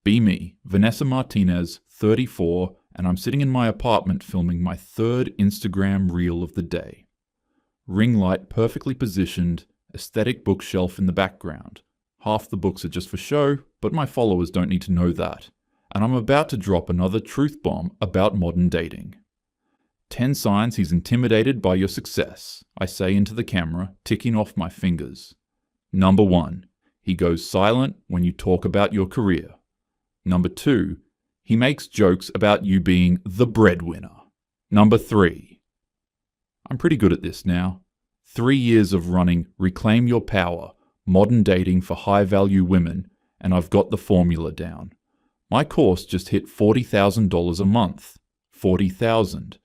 Be me, Vanessa Martinez, 34, and I'm sitting in my apartment filming my third Instagram reel of the day. Ring light perfectly positioned, aesthetic bookshelf in the background. Half the books are just for show, but my followers don't need to know that. And I'm about to drop another truth bomb about modern dating. 10 signs he's intimidated by your success, I say into the camera, ticking off my fingers. Number 1, he goes silent when you talk about your career. Number 2, he makes jokes about you being the breadwinner. Number 3, I'm pretty good at this now. 3 years of running Reclaim Your Power, modern dating for high-value women, and I've got the formula down. My course just hit $40,000 a month. 40,000.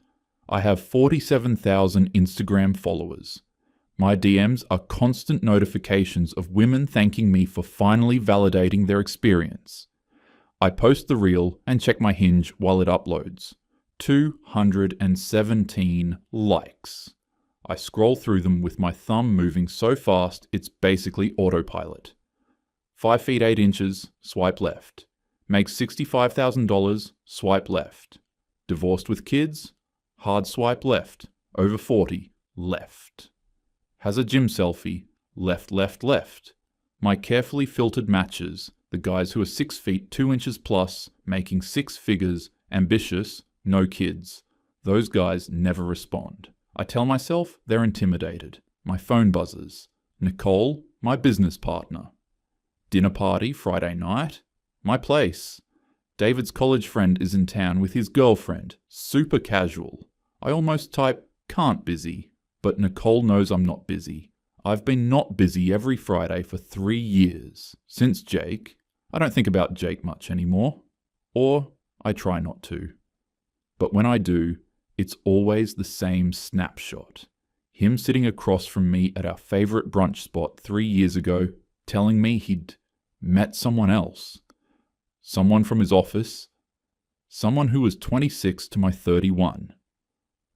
I have 47,000 Instagram followers. My DMs are constant notifications of women thanking me for finally validating their experience. I post the reel and check my Hinge while it uploads. 217 likes. I scroll through them with my thumb moving so fast it's basically autopilot. 5 feet 8 inches, swipe left. Makes $65,000, swipe left. Divorced with kids, hard swipe left. Over 40, left. Has a gym selfie, left, left, left. My carefully filtered matches, the guys who are 6 feet 2 inches plus, making 6 figures, ambitious, no kids. Those guys never respond. I tell myself they're intimidated. My phone buzzes. Nicole, my business partner. Dinner party Friday night. My place. David's college friend is in town with his girlfriend. Super casual. I almost type, can't busy. But Nicole knows I'm not busy. I've been not busy every Friday for 3 years. Since Jake. I don't think about Jake much anymore. Or I try not to. But when I do, it's always the same snapshot. Him sitting across from me at our favorite brunch spot 3 years ago, telling me he'd met someone else. Someone from his office. Someone who was 26 to my 31.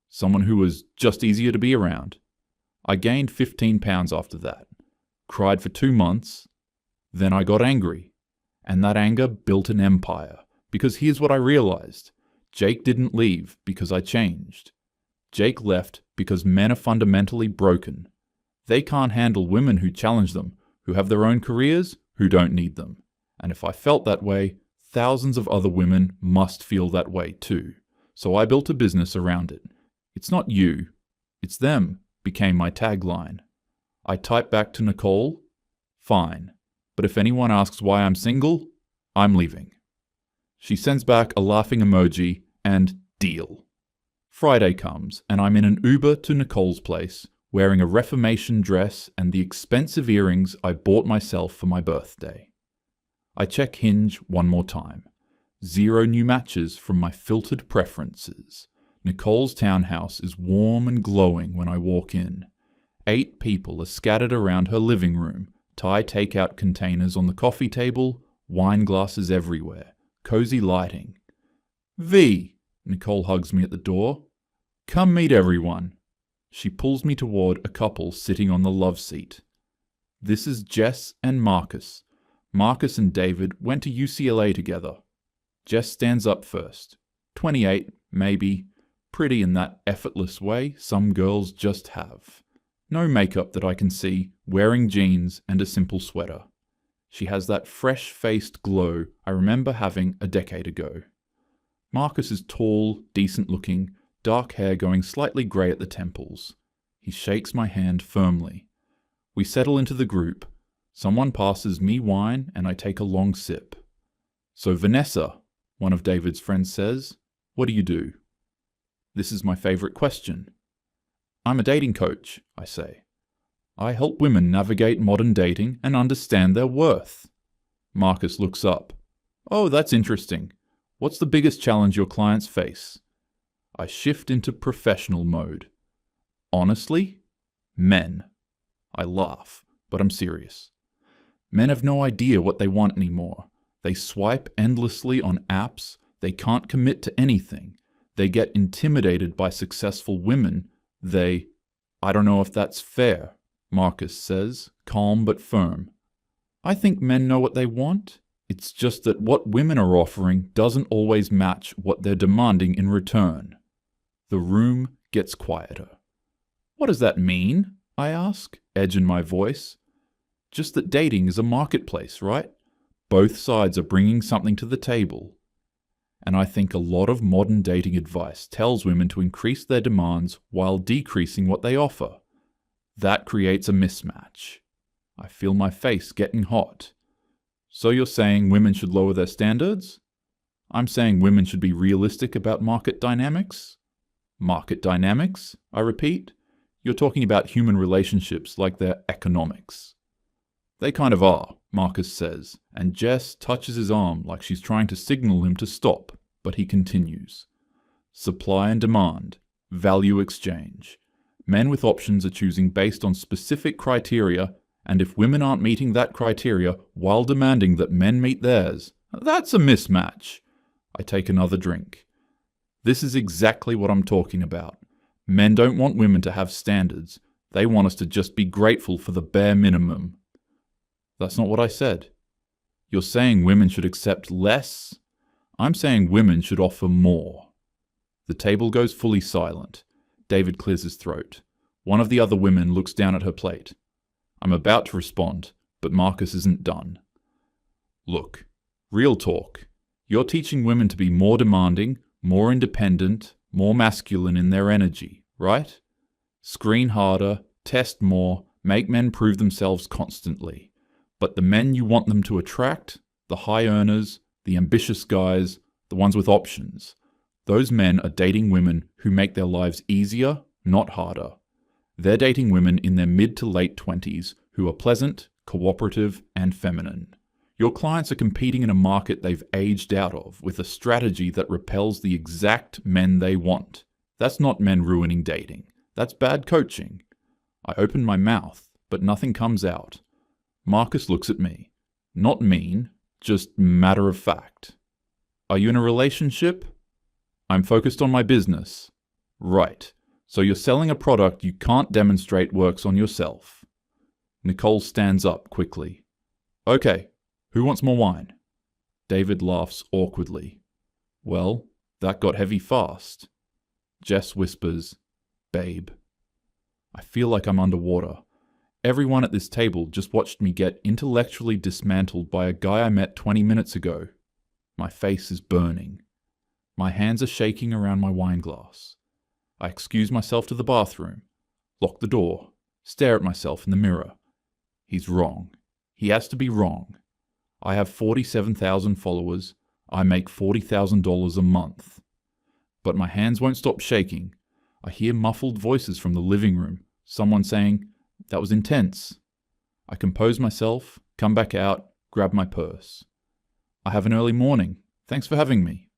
Someone who was just easier to be around. I gained 15 pounds after that. Cried for 2 months. Then I got angry. And that anger built an empire. Because here's what I realized. Jake didn't leave because I changed. Jake left because men are fundamentally broken. They can't handle women who challenge them, who have their own careers, who don't need them. And if I felt that way, thousands of other women must feel that way too. So I built a business around it. It's not you, it's them, became my tagline. I type back to Nicole, fine. But if anyone asks why I'm single, I'm leaving. She sends back a laughing emoji and deal. Friday comes and I'm in an Uber to Nicole's place, wearing a Reformation dress and the expensive earrings I bought myself for my birthday. I check Hinge one more time. 0 new matches from my filtered preferences. Nicole's townhouse is warm and glowing when I walk in. 8 people are scattered around her living room, Thai takeout containers on the coffee table, wine glasses everywhere. Cozy lighting. V, Nicole hugs me at the door. Come meet everyone. She pulls me toward a couple sitting on the love seat. This is Jess and Marcus. Marcus and David went to UCLA together. Jess stands up first. 28, maybe. Pretty in that effortless way some girls just have. No makeup that I can see, wearing jeans and a simple sweater. She has that fresh-faced glow I remember having a decade ago. Marcus is tall, decent-looking, dark hair going slightly grey at the temples. He shakes my hand firmly. We settle into the group. Someone passes me wine and I take a long sip. So Vanessa, one of David's friends says, what do you do? This is my favourite question. I'm a dating coach, I say. I help women navigate modern dating and understand their worth. Marcus looks up. Oh, that's interesting. What's the biggest challenge your clients face? I shift into professional mode. Honestly? Men. I laugh, but I'm serious. Men have no idea what they want anymore. They swipe endlessly on apps. They can't commit to anything. They get intimidated by successful women. I don't know if that's fair, Marcus says, calm but firm. I think men know what they want, It's just that what women are offering doesn't always match what they're demanding in return. The room gets quieter. What does that mean? I ask, edge in my voice. Just that dating is a marketplace, right? Both sides are bringing something to the table. And I think a lot of modern dating advice tells women to increase their demands while decreasing what they offer. That creates a mismatch. I feel my face getting hot. So you're saying women should lower their standards? I'm saying women should be realistic about market dynamics? Market dynamics, I repeat. You're talking about human relationships like they're economics. They kind of are, Marcus says, and Jess touches his arm like she's trying to signal him to stop, but he continues. Supply and demand, value exchange. Men with options are choosing based on specific criteria, and if women aren't meeting that criteria while demanding that men meet theirs, that's a mismatch. I take another drink. This is exactly what I'm talking about. Men don't want women to have standards. They want us to just be grateful for the bare minimum. That's not what I said. You're saying women should accept less? I'm saying women should offer more. The table goes fully silent. David clears his throat. One of the other women looks down at her plate. I'm about to respond, but Marcus isn't done. Look, real talk. You're teaching women to be more demanding, more independent, more masculine in their energy, right? Screen harder, test more, make men prove themselves constantly. But the men you want them to attract, the high earners, the ambitious guys, the ones with options, those men are dating women who make their lives easier, not harder. They're dating women in their mid to late 20s who are pleasant, cooperative, and feminine. Your clients are competing in a market they've aged out of with a strategy that repels the exact men they want. That's not men ruining dating. That's bad coaching. I open my mouth, but nothing comes out. Marcus looks at me. Not mean, just matter of fact. Are you in a relationship? I'm focused on my business. Right. So you're selling a product you can't demonstrate works on yourself. Nicole stands up quickly. Okay, who wants more wine? David laughs awkwardly. Well, that got heavy fast. Jess whispers, babe. I feel like I'm underwater. Everyone at this table just watched me get intellectually dismantled by a guy I met 20 minutes ago. My face is burning. My hands are shaking around my wine glass. I excuse myself to the bathroom, lock the door, stare at myself in the mirror. He's wrong. He has to be wrong. I have 47,000 followers. I make $40,000 a month. But my hands won't stop shaking. I hear muffled voices from the living room, someone saying, "That was intense." I compose myself, come back out, grab my purse. I have an early morning. Thanks for having me.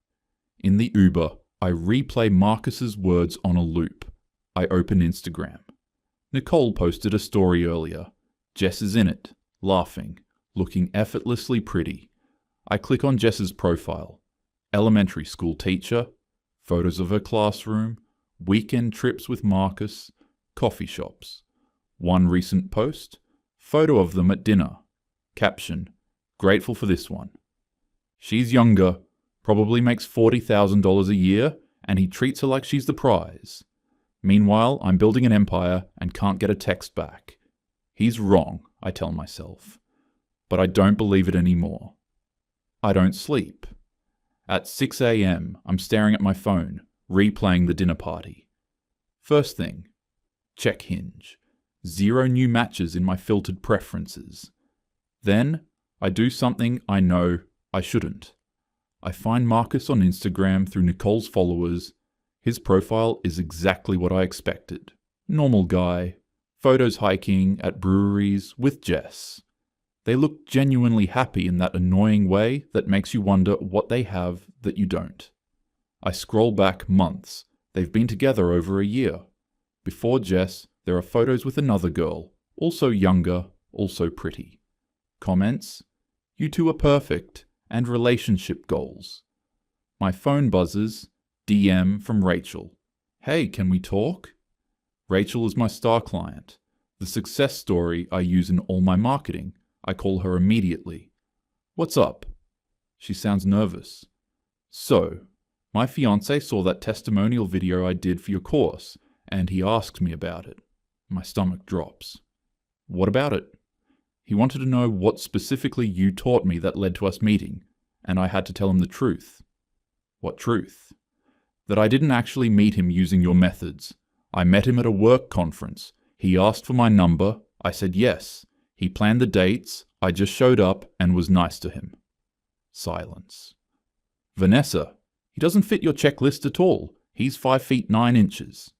In the Uber, I replay Marcus's words on a loop. I open Instagram. Nicole posted a story earlier. Jess is in it, laughing, looking effortlessly pretty. I click on Jess's profile. Elementary school teacher, photos of her classroom, weekend trips with Marcus, coffee shops. One recent post, photo of them at dinner. Caption, grateful for this one. She's younger, probably makes $40,000 a year, and he treats her like she's the prize. Meanwhile, I'm building an empire and can't get a text back. He's wrong, I tell myself. But I don't believe it anymore. I don't sleep. At 6 a.m., I'm staring at my phone, replaying the dinner party. First thing, check Hinge. 0 new matches in my filtered preferences. Then, I do something I know I shouldn't. I find Marcus on Instagram through Nicole's followers. His profile is exactly what I expected. Normal guy. Photos hiking at breweries with Jess. They look genuinely happy in that annoying way that makes you wonder what they have that you don't. I scroll back months. They've been together over a year. Before Jess, there are photos with another girl, also younger, also pretty. Comments? You two are perfect. And relationship goals. My phone buzzes, DM from Rachel. Hey, can we talk? Rachel is my star client. The success story I use in all my marketing. I call her immediately. What's up? She sounds nervous. So, my fiancé saw that testimonial video I did for your course, and he asked me about it. My stomach drops. What about it? He wanted to know what specifically you taught me that led to us meeting, and I had to tell him the truth. What truth? That I didn't actually meet him using your methods. I met him at a work conference. He asked for my number. I said yes. He planned the dates. I just showed up and was nice to him. Silence. Vanessa, he doesn't fit your checklist at all. He's 5 feet 9 inches.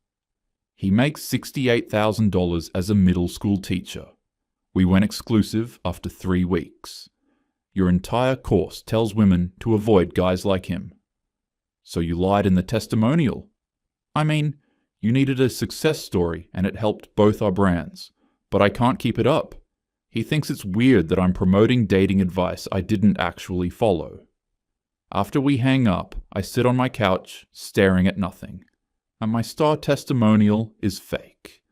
He makes $68,000 as a middle school teacher. We went exclusive after 3 weeks. Your entire course tells women to avoid guys like him. So you lied in the testimonial. I mean, you needed a success story and it helped both our brands. But I can't keep it up. He thinks it's weird that I'm promoting dating advice I didn't actually follow. After we hang up, I sit on my couch, staring at nothing. And my star testimonial is fake.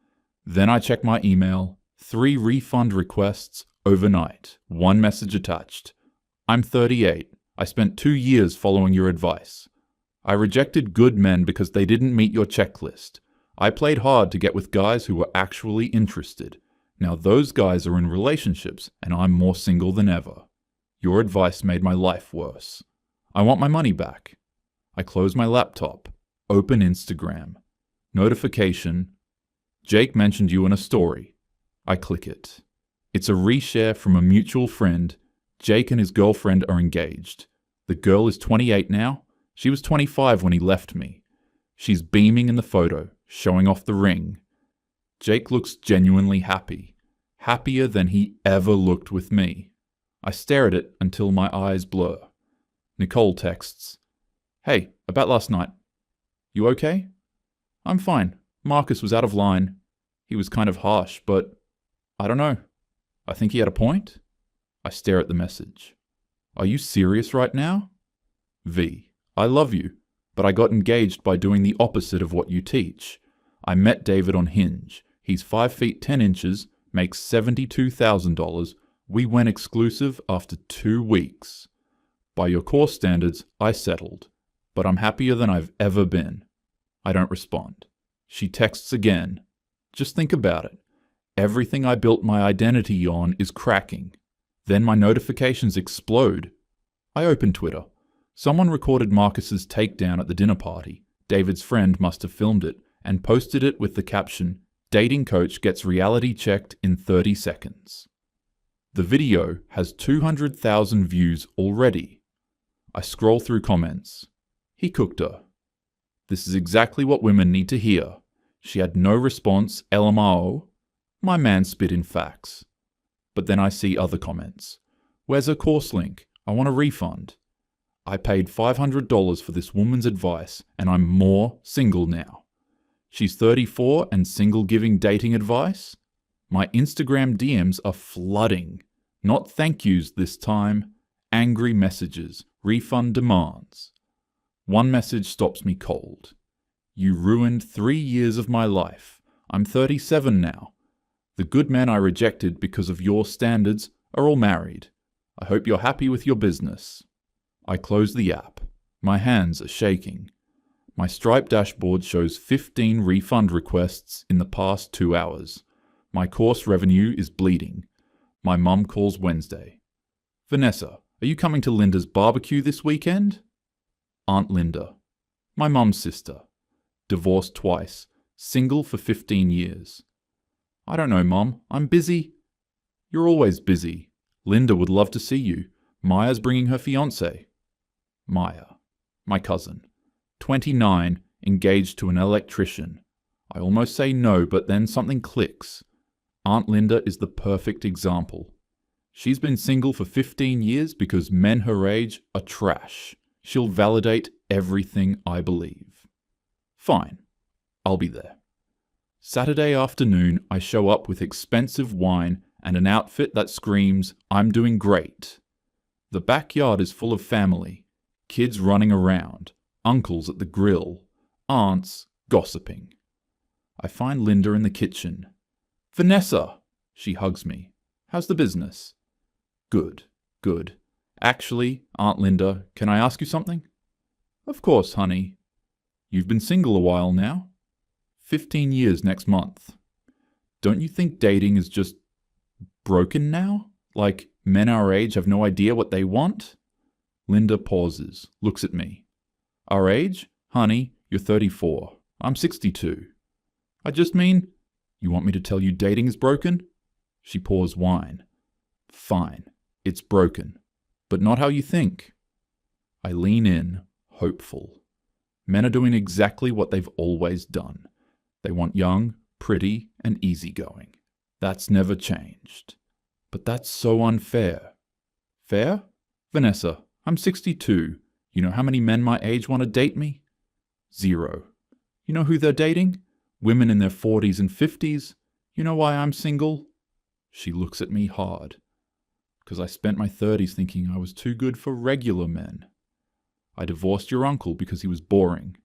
Then I check my email. 3 refund requests overnight. 1 message attached. I'm 38. I spent 2 years following your advice. I rejected good men because they didn't meet your checklist. I played hard to get with guys who were actually interested. Now those guys are in relationships and I'm more single than ever. Your advice made my life worse. I want my money back. I close my laptop. Open Instagram. Notification. Jake mentioned you in a story. I click it. It's a reshare from a mutual friend. Jake and his girlfriend are engaged. The girl is 28 now. She was 25 when he left me. She's beaming in the photo, showing off the ring. Jake looks genuinely happy. Happier than he ever looked with me. I stare at it until my eyes blur. Nicole texts, "Hey, about last night. You okay?" "I'm fine. Marcus was out of line. He was kind of harsh, but I don't know. I think he had a point." I stare at the message. "Are you serious right now?" V. "I love you, but I got engaged by doing the opposite of what you teach. I met David on Hinge. He's 5 feet 10 inches, makes $72,000. We went exclusive after 2 weeks. By your course standards, I settled, but I'm happier than I've ever been." I don't respond. She texts again. Just think about it. Everything I built my identity on is cracking. Then my notifications explode. I open Twitter. Someone recorded Marcus's takedown at the dinner party. David's friend must have filmed it and posted it with the caption, "Dating coach gets reality checked in 30 seconds." The video has 200,000 views already. I scroll through comments. He cooked her. This is exactly what women need to hear. She had no response, LMAO. My man spit in facts. But then I see other comments. "Where's her course link? I want a refund." I paid $500 for this woman's advice, and I'm more single now. She's 34 and single giving dating advice? My Instagram DMs are flooding. Not thank yous this time. Angry messages, refund demands. One message stops me cold. "You ruined 3 years of my life. I'm 37 now. The good men I rejected because of your standards are all married. I hope you're happy with your business." I close the app. My hands are shaking. My Stripe dashboard shows 15 refund requests in the past 2 hours. My course revenue is bleeding. My mum calls Wednesday. "Vanessa, are you coming to Linda's barbecue this weekend?" Aunt Linda. My mum's sister. Divorced twice. Single for 15 years. "I don't know, Mum. I'm busy." "You're always busy. Linda would love to see you. Maya's bringing her fiancé." Maya. My cousin. 29, engaged to an electrician. I almost say no, but then something clicks. Aunt Linda is the perfect example. She's been single for 15 years because men her age are trash. She'll validate everything I believe. Fine. I'll be there. Saturday afternoon, I show up with expensive wine and an outfit that screams, "I'm doing great." The backyard is full of family. Kids running around, uncles at the grill, aunts gossiping. I find Linda in the kitchen. "Vanessa!" She hugs me. "How's the business?" "Good, good. Actually, Aunt Linda, can I ask you something? Of course, honey. You've been single a while now. 15 years next month. Don't you think dating is just broken now? Like, men our age have no idea what they want? Linda pauses, looks at me. Our age? Honey, you're 34. I'm 62. I just mean, you want me to tell you dating is broken? She pours wine. Fine, it's broken. But not how you think. I lean in, hopeful. Men are doing exactly what they've always done. They want young, pretty, and easygoing. That's never changed. But that's so unfair. Fair? Vanessa, I'm 62. You know how many men my age want to date me? 0. You know who they're dating? Women in their 40s and 50s. You know why I'm single? She looks at me hard. Because I spent my 30s thinking I was too good for regular men. I divorced your uncle because he was boring.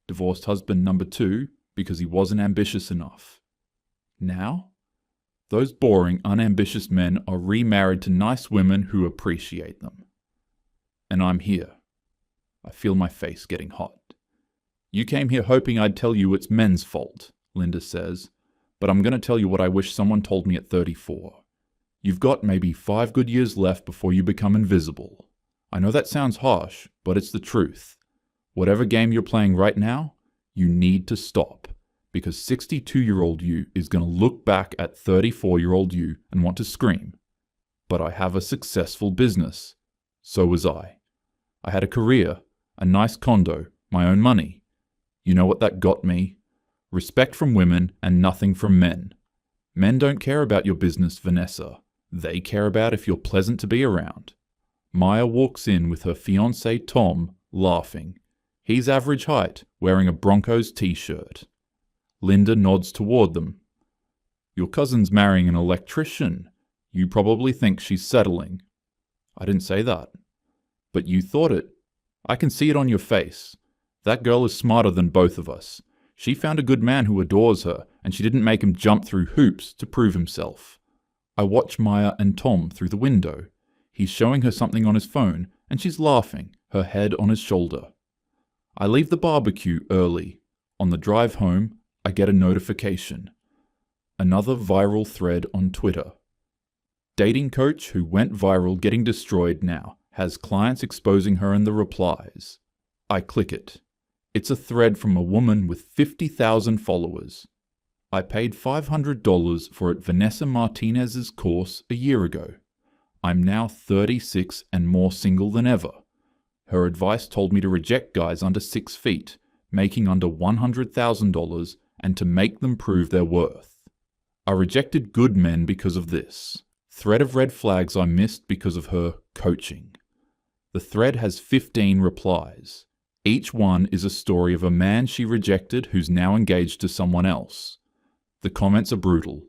Divorced husband number 2 because he wasn't ambitious enough. Now, those boring, unambitious men are remarried to nice women who appreciate them. And I'm here. I feel my face getting hot. You came here hoping I'd tell you it's men's fault, Linda says, but I'm going to tell you what I wish someone told me at 34. You've got maybe 5 good years left before you become invisible. I know that sounds harsh, but it's the truth. Whatever game you're playing right now, you need to stop, because 62-year-old you is going to look back at 34-year-old you and want to scream. But I have a successful business. So was I. I had a career, a nice condo, my own money. You know what that got me? Respect from women and nothing from men. Men don't care about your business, Vanessa. They care about if you're pleasant to be around. Maya walks in with her fiancé Tom, laughing. He's average height, wearing a Broncos t-shirt. Linda nods toward them. Your cousin's marrying an electrician. You probably think she's settling. I didn't say that. But you thought it. I can see it on your face. That girl is smarter than both of us. She found a good man who adores her, and she didn't make him jump through hoops to prove himself. I watch Maya and Tom through the window. He's showing her something on his phone, and she's laughing, her head on his shoulder. I leave the barbecue early. On the drive home, I get a notification. Another viral thread on Twitter. Dating coach who went viral getting destroyed now has clients exposing her in the replies. I click it. It's a thread from a woman with 50,000 followers. I paid $500 for Vanessa Martinez's course a year ago. I'm now 36 and more single than ever. Her advice told me to reject guys under 6 feet, making under $100,000, and to make them prove their worth. I rejected good men because of this. Thread of red flags I missed because of her coaching. The thread has 15 replies. Each one is a story of a man she rejected who's now engaged to someone else. The comments are brutal.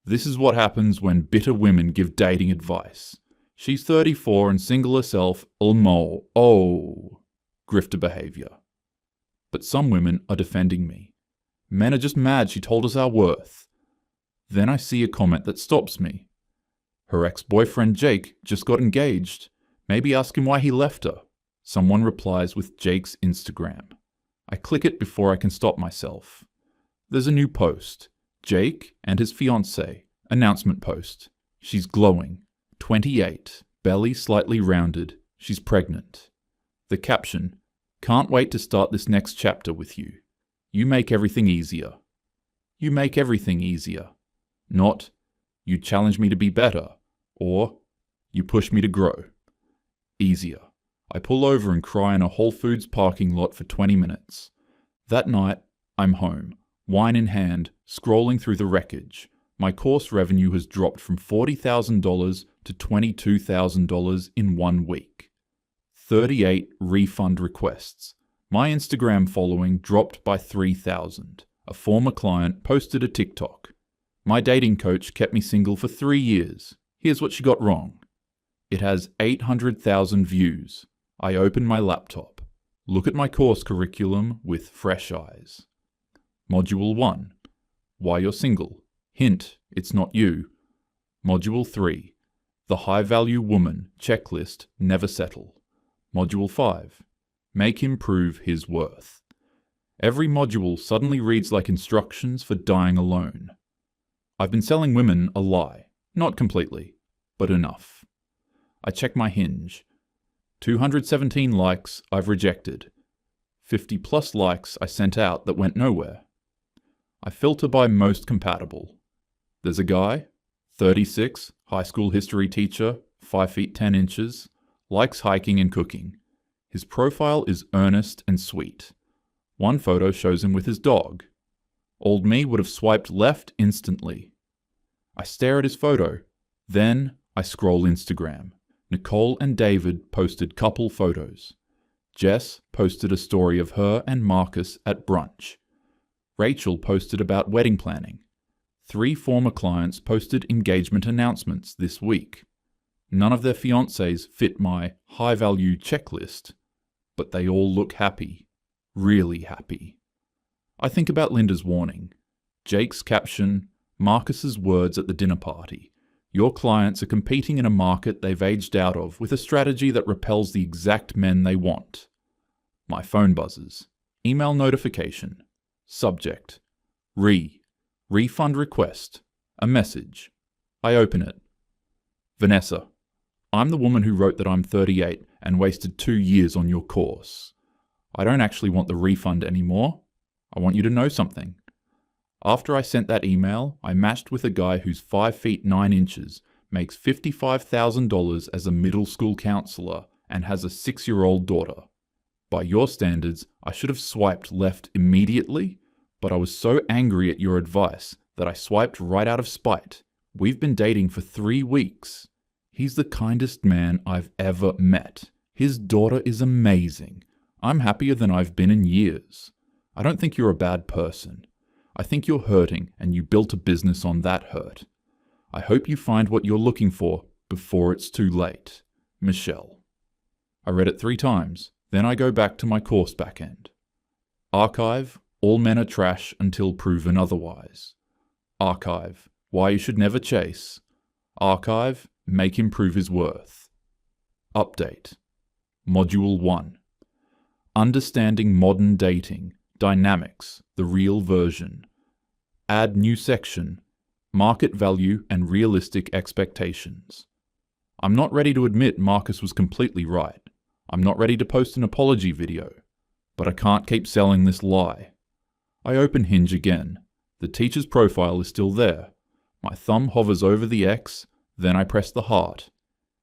This is what happens when bitter women give dating advice. She's 34 and single herself, grifter behavior. But some women are defending me. Men are just mad she told us our worth. Then I see a comment that stops me. Her ex-boyfriend Jake just got engaged. Maybe ask him why he left her. Someone replies with Jake's Instagram. I click it before I can stop myself. There's a new post. Jake and his fiancée. Announcement post. She's glowing. 28. Belly slightly rounded. She's pregnant. The caption. Can't wait to start this next chapter with you. You make everything easier. You make everything easier. Not, you challenge me to be better. Or, you push me to grow. Easier. I pull over and cry in a Whole Foods parking lot for 20 minutes. That night, I'm home, wine in hand, scrolling through the wreckage. My course revenue has dropped from $40,000 to $22,000 in 1 week. 38 refund requests. My Instagram following dropped by 3,000. A former client posted a TikTok. My dating coach kept me single for 3 years. Here's what she got wrong. It has 800,000 views. I open my laptop. Look at my course curriculum with fresh eyes. Module 1. Why you're single. Hint, it's not you. Module 3. The high-value woman checklist never settle. Module 5. Make him prove his worth. Every module suddenly reads like instructions for dying alone. I've been selling women a lie. Not completely, but enough. I check my Hinge. 217 likes I've rejected. 50 plus likes I sent out that went nowhere. I filter by most compatible. There's a guy, 36, high school history teacher, 5 feet 10 inches, likes hiking and cooking. His profile is earnest and sweet. One photo shows him with his dog. Old me would have swiped left instantly. I stare at his photo. Then I scroll Instagram. Nicole and David posted couple photos. Jess posted a story of her and Marcus at brunch. Rachel posted about wedding planning. 3 former clients posted engagement announcements this week. None of their fiancés fit my high-value checklist, but they all look happy. Really happy. I think about Linda's warning. Jake's caption, Marcus's words at the dinner party. Your clients are competing in a market they've aged out of with a strategy that repels the exact men they want. My phone buzzes. Email notification. Subject. Refund request. A message. I open it. Vanessa, I'm the woman who wrote that I'm 38 and wasted 2 years on your course. I don't actually want the refund anymore. I want you to know something. After I sent that email, I matched with a guy who's 5 feet 9 inches, makes $55,000 as a middle school counselor, and has a 6-year-old daughter. By your standards, I should have swiped left immediately, but I was so angry at your advice that I swiped right out of spite. We've been dating for 3 weeks. He's the kindest man I've ever met. His daughter is amazing. I'm happier than I've been in years. I don't think you're a bad person. I think you're hurting and you built a business on that hurt. I hope you find what you're looking for before it's too late. Michelle. I read it 3 times. Then I go back to my course backend. Archive, all men are trash until proven otherwise. Archive, why you should never chase. Archive, make him prove his worth. Update. Module 1. Understanding modern dating, dynamics, the real version. Add new section, market value and realistic expectations. I'm not ready to admit Marcus was completely right. I'm not ready to post an apology video, but I can't keep selling this lie. I open Hinge again. The teacher's profile is still there. My thumb hovers over the X, then I press the heart.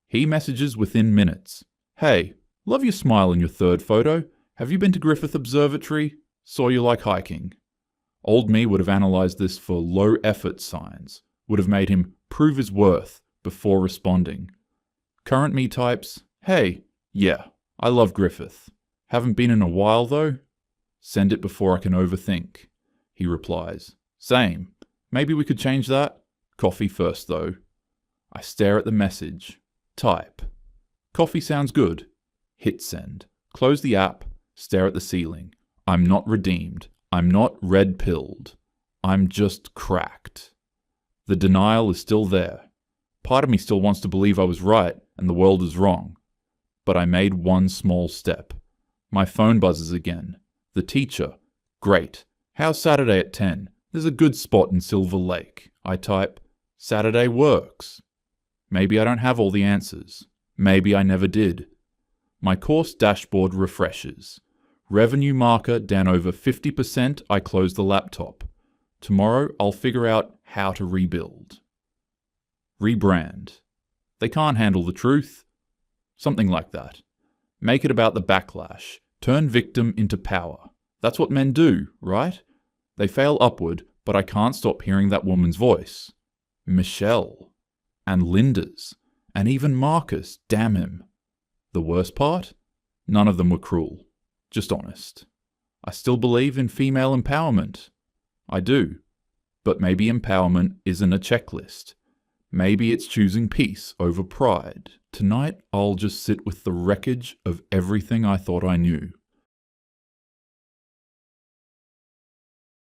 He messages within minutes. Hey, love your smile in your 3rd photo. Have you been to Griffith Observatory? Saw you like hiking. Old me would have analysed this for low effort signs, would have made him prove his worth before responding. Current me types, hey, yeah, I love Griffith. Haven't been in a while though? Send it before I can overthink. He replies, same. Maybe we could change that? Coffee first though. I stare at the message. Type. Coffee sounds good. Hit send. Close the app. Stare at the ceiling. I'm not redeemed. I'm not red-pilled. I'm just cracked. The denial is still there. Part of me still wants to believe I was right and the world is wrong. But I made one small step. My phone buzzes again. The teacher. Great. How's Saturday at 10? There's a good spot in Silver Lake. I type, Saturday works. Maybe I don't have all the answers. Maybe I never did. My course dashboard refreshes. Revenue marker down over 50%, I close the laptop. Tomorrow I'll figure out how to rebuild. Rebrand. They can't handle the truth. Something like that. Make it about the backlash. Turn victim into power. That's what men do, right? They fail upward, but I can't stop hearing that woman's voice. Michelle. And Linda's. And even Marcus, damn him. The worst part? None of them were cruel. Just honest. I still believe in female empowerment. I do. But maybe empowerment isn't a checklist. Maybe it's choosing peace over pride. Tonight, I'll just sit with the wreckage of everything I thought I knew.